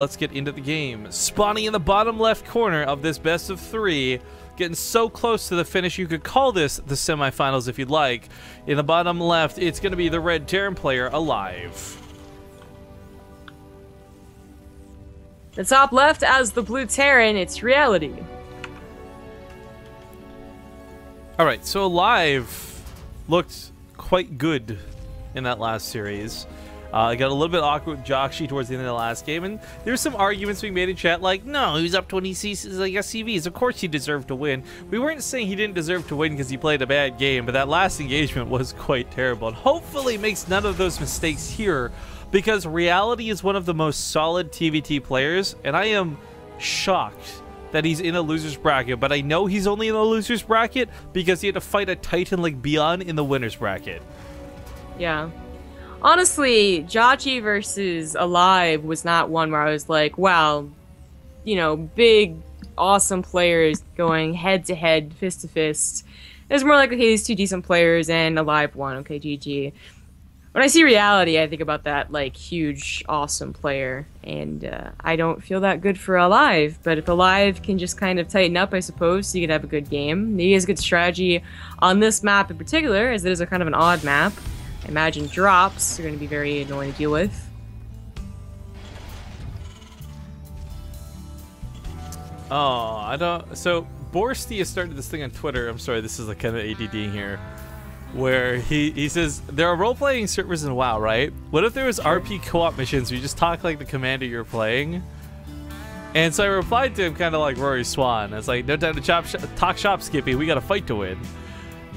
Let's get into the game. Spawning in the bottom left corner of this best of 3. Getting so close to the finish, you could call this the semifinals if you'd like. In the bottom left, it's going to be the red Terran player, aLive. The top left as the blue Terran, it's reality. Alright, so aLive looked quite good in that last series. I got a little bit awkward with Joxy towards the end of the last game, and there's some arguments being made in chat like, no, he was up 20 like SCVs. Of course he deserved to win. We weren't saying he didn't deserve to win because he played a bad game, but that last engagement was quite terrible. And hopefully makes none of those mistakes here, because reality is one of the most solid TvT players, and I am shocked that he's in a loser's bracket, but I know he's only in the loser's bracket because he had to fight a Titan like Beyond in the winner's bracket. Yeah. Honestly, Joxy versus aLive was not one where I was like, wow, you know, big, awesome players going head-to-head, fist-to-fist. It was more like, okay, these two decent players and aLive won, okay, GG. When I see reality, I think about that, like, huge, awesome player, and I don't feel that good for aLive, but if aLive can just kind of tighten up, I suppose, so you could have a good game. Maybe he has a good strategy on this map in particular, as it is a kind of an odd map. I imagine drops are going to be very annoying to deal with. Oh, I don't... So, Bo3 has started this thing on Twitter. I'm sorry, this is like kind of ADD here. Where he says, there are role-playing servers in WoW, right? What if there was RP co-op missions where you just talk like the commander you're playing? And so I replied to him kind of like Rory Swan. I was like, no time to talk shop, Skippy. We got a fight to win.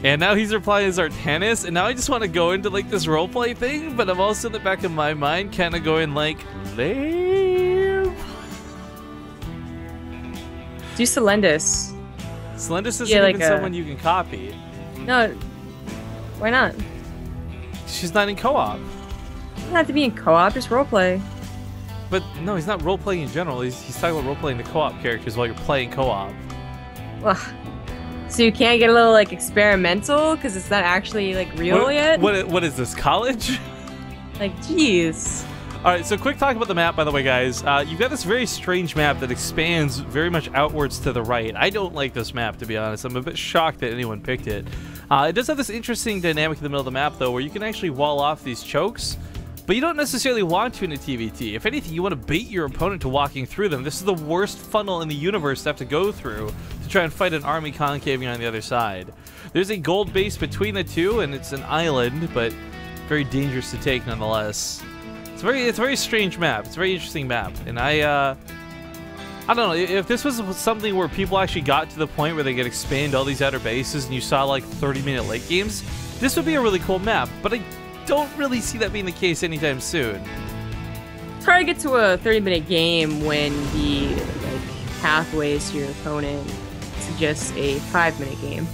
And now he's replying as Artanis, and now I just want to go into like this roleplay thing, but I'm also in the back of my mind kind of going like, lame. Do Celendis. Celendis isn't yeah, like even someone you can copy. No, why not? She's not in co-op. Doesn't have to be in co-op, just roleplay. But no, he's not roleplaying in general. He's talking about roleplaying the co-op characters while you're playing co-op. Well, so you can't get a little like experimental because it's not actually like real yet? What is this, college? Like, jeez. Alright, so quick talk about the map, by the way, guys. You've got this very strange map that expands very much outwards to the right. I don't like this map, to be honest. I'm a bit shocked that anyone picked it. It does have this interesting dynamic in the middle of the map, though, where you can actually wall off these chokes, but you don't necessarily want to in a TvT. If anything, you want to bait your opponent to walking through them. This is the worst funnel in the universe to have to go through to try and fight an army concaving on the other side. There's a gold base between the two, and it's an island, but very dangerous to take nonetheless. It's a very strange map. It's a very interesting map, and I don't know, if this was something where people actually got to the point where they could expand all these outer bases and you saw like 30-minute late games, this would be a really cool map, but I don't really see that being the case anytime soon. It's hard to get to a 30-minute game when the like pathways to your opponent suggest a 5-minute game.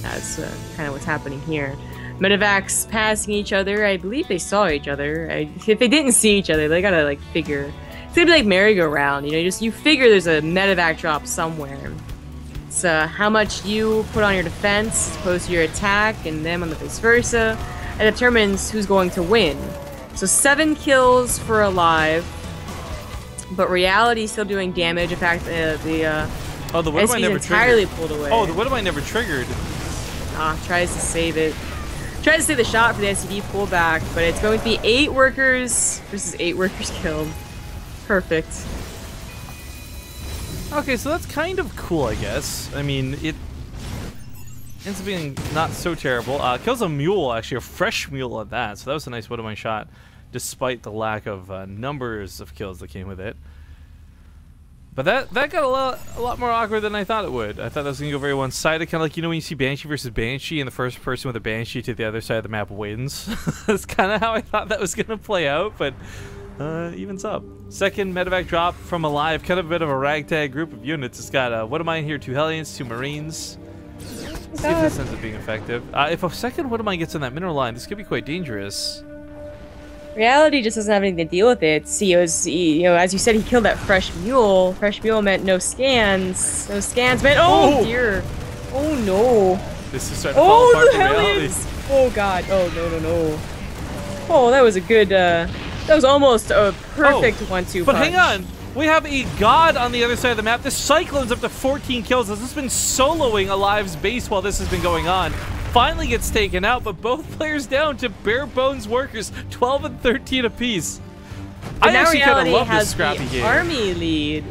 That's kind of what's happening here. Medevacs passing each other. I believe they saw each other. If they didn't see each other, they gotta like figure. It's gonna be like merry-go-round, you know. You figure there's a medevac drop somewhere. It's how much you put on your defense as opposed to your attack, and them on the vice versa. It determines who's going to win. So 7 kills for aLive, but reality's still doing damage. In fact, the what am I never entirely triggered? pulled away. Oh, the what am I never triggered? Tries to save it. Tries to save the shot for the SCV pullback, but it's going to be 8 workers versus 8 workers killed. Perfect. Okay, so that's kind of cool, I guess. I mean, it ends up being not so terrible. Kills a mule, actually, a fresh mule at that. So that was a nice one-of-mine shot, despite the lack of numbers of kills that came with it. But that got a lot more awkward than I thought it would. I thought that was going to go very one-sided, kind of like, you know, when you see Banshee versus Banshee and the first person with a Banshee to the other side of the map wins. That's kind of how I thought that was going to play out, but evens up. Second medevac drop from aLive, kind of a bit of a ragtag group of units. It's got, what am I in here? 2 Hellions, 2 Marines. Let's see if this ends up being effective. If a second what am I gets on that mineral line, this could be quite dangerous. Reality just doesn't have anything to deal with it. See, it was, you know, as you said, he killed that fresh mule. Fresh mule meant no scans. No scans meant, oh dear. Oh no. This is starting to fall apart the for reality. Hellions! Oh god. Oh no. Oh, that was a good That was almost a perfect 1-2 But punch. hang on. We have a god on the other side of the map. This Cyclone's up to 14 kills. This has been soloing aLive's base while this has been going on. Finally gets taken out, but both players down to bare bones workers, 12 and 13 apiece. But I now actually kind of Reality love this has scrappy the game. army lead,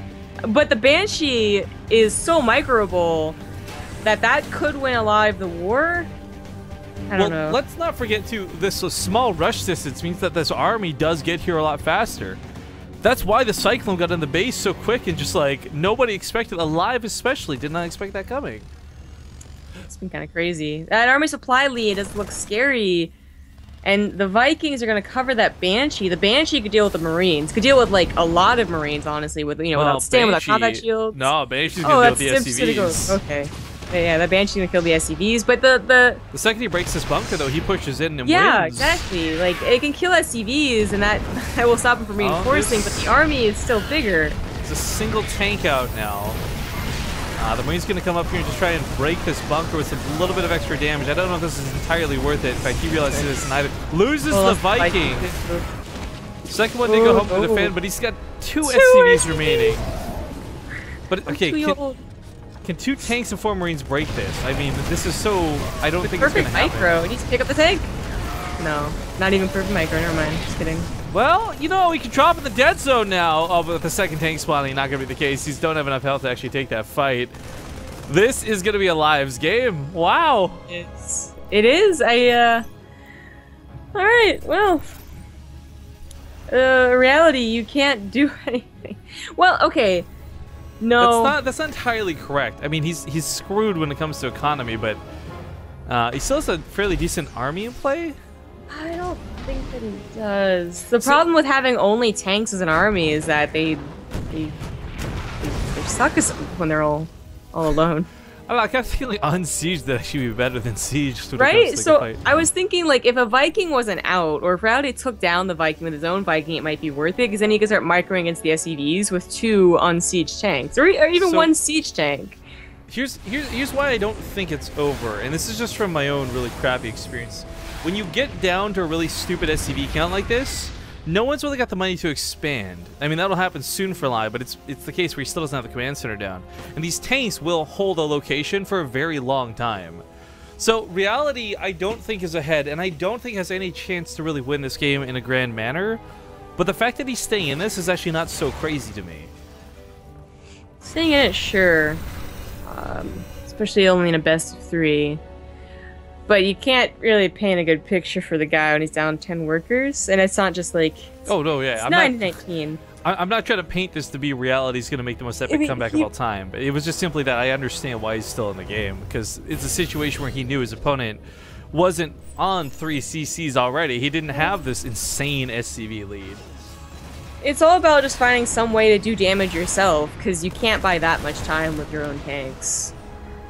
but the Banshee is so microable that could win aLive the war. I don't know. Let's not forget too, this small rush distance means that this army does get here a lot faster. That's why the Cyclone got in the base so quick and just like nobody expected, aLive especially, did not expect that coming. It's been kind of crazy. That army supply lead does look scary. And the Vikings are going to cover that Banshee. The Banshee could deal with the Marines. Could deal with, like, a lot of Marines, honestly, with, you know, without stamina, without combat shields. No, Banshee's going to deal with the SCVs. Okay. Yeah, the Banshee's going to kill the SCVs, but the second he breaks this bunker, though, he pushes in and wins. Yeah, exactly. Like, it can kill SCVs, and that will stop him from reinforcing, but the army is still bigger. There's a single tank out now. The Marine's going to come up here and just try and break this bunker with a little bit of extra damage. I don't know if this is entirely worth it. In fact, he realizes this and loses the Viking. Second one did go home to defend, but he's got two SCVs remaining. But, okay, can 2 tanks and 4 Marines break this? I mean, this is so... I don't think it's going to happen. Perfect micro. He needs to pick up the tank. No, not even perfect micro. Never mind. Just kidding. Well, you know, he can drop in the dead zone now. Oh, but the second tank spawning, not going to be the case. He don't have enough health to actually take that fight. This is going to be aLive's game. Wow. It is. All right, well. Reality, you can't do anything. Well, okay. No. That's not entirely correct. I mean, he's screwed when it comes to economy, but he still has a fairly decent army in play. I don't think that he does. The problem with having only tanks as an army is that they suck when they're all alone. I don't know, I kept feeling on Siege that actually be better than Siege. Right? So I was thinking, like, if a Viking wasn't out, or if Rowdy took down the Viking with his own Viking, it might be worth it, because then he could start microing against the SCVs with 2 unsieged tanks, or even 1 siege tank. Here's why I don't think it's over, and this is just from my own really crappy experience. When you get down to a really stupid SCV count like this, no one's really got the money to expand. I mean, that'll happen soon for aLive, but it's the case where he still doesn't have the command center down. And these tanks will hold a location for a very long time. So Reality, I don't think is ahead, and I don't think has any chance to really win this game in a grand manner. But the fact that he's staying in this is actually not so crazy to me. Staying in it, sure. Especially only in a best of 3. But you can't really paint a good picture for the guy when he's down 10 workers, and it's not just like... Oh, no, yeah. It's 9-19. I'm not trying to paint this to be Reality's going to make the most epic comeback of all time, but it was just simply that I understand why he's still in the game, because it's a situation where he knew his opponent wasn't on 3 CCs already. He didn't have this insane SCV lead. It's all about just finding some way to do damage yourself, because you can't buy that much time with your own tanks.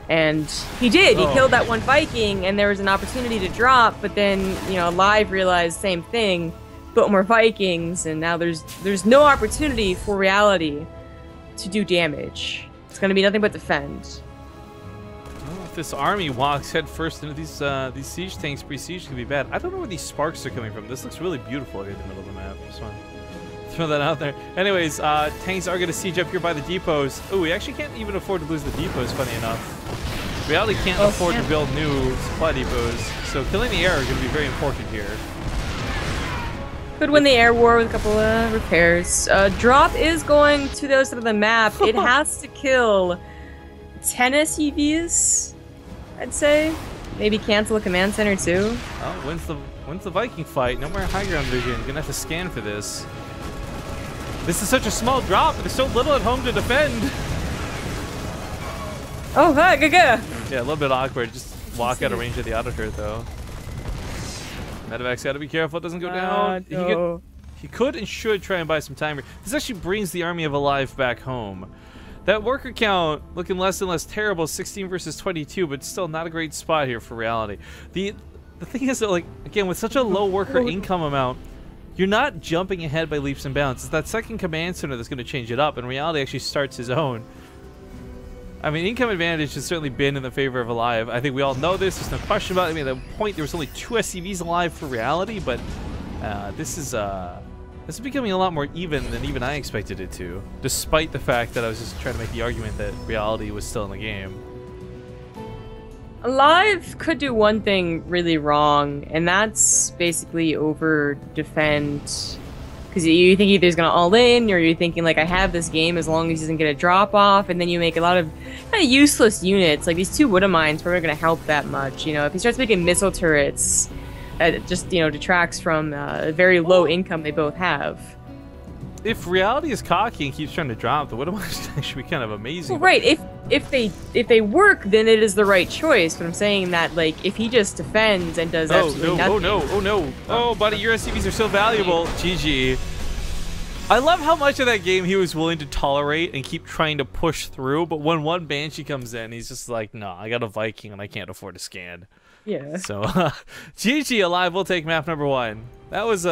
And he did. He killed that 1 Viking, and there was an opportunity to drop, but then, you know, aLive realized same thing, built more Vikings, and now there's no opportunity for Reality to do damage. It's going to be nothing but defend. Well, if this army walks head first into these siege tanks pre-siege, could be bad. I don't know where these sparks are coming from. This looks really beautiful here in the middle of the map. Just want to throw that out there. Anyways, tanks are going to siege up here by the depots. Oh, we actually can't even afford to lose the depots, funny enough. Reality can't afford to build new supply depots, so killing the air is going to be very important here. Could win the air war with a couple of repairs. Drop is going to the other side of the map. It has to kill 10 SCVs, I'd say. Maybe cancel a command center too. Oh, wins the Viking fight. No more high ground vision. You're gonna have to scan for this. This is such a small drop, but there's so little at home to defend. Oh, hi, good. Yeah, a little bit awkward. Just walk out of range of the auto turret, though. Medevac's got to be careful it doesn't go down. No. He could and should try and buy some timer. This actually brings the army of aLive back home. That worker count looking less and less terrible, 16 versus 22, but still not a great spot here for Reality. The thing is that, like, again, with such a low worker income amount, you're not jumping ahead by leaps and bounds. It's that second command center that's going to change it up, and Reality actually starts his own. I mean, income advantage has certainly been in the favor of aLive. I think we all know this. There's no question about it. I mean, at the point, there was only 2 SCVs alive for Reality, but this is This is becoming a lot more even than even I expected it to, despite the fact that I was just trying to make the argument that reality was still in the game. aLive could do one thing really wrong, and that's basically over defend. Because you think either he's going to all in, or you're thinking, like, I have this game as long as he doesn't get a drop off, and then you make a lot of kind of useless units. Like, these 2 Wood Mines probably going to help that much. You know, if he starts making missile turrets, it just, you know, detracts from a very low income they both have. If reality is cocky and keeps trying to drop, the Wood Mines actually be kind of amazing. Well, right. If they work, then it is the right choice. But I'm saying that, like, if he just defends and does absolutely nothing. Oh no! Oh, buddy, your SCVs are so valuable. GG. I love how much of that game he was willing to tolerate and keep trying to push through, but when one Banshee comes in, he's just like, no, I got a Viking and I can't afford to scan. Yeah. So, GG, aLive, we'll take map number 1. That was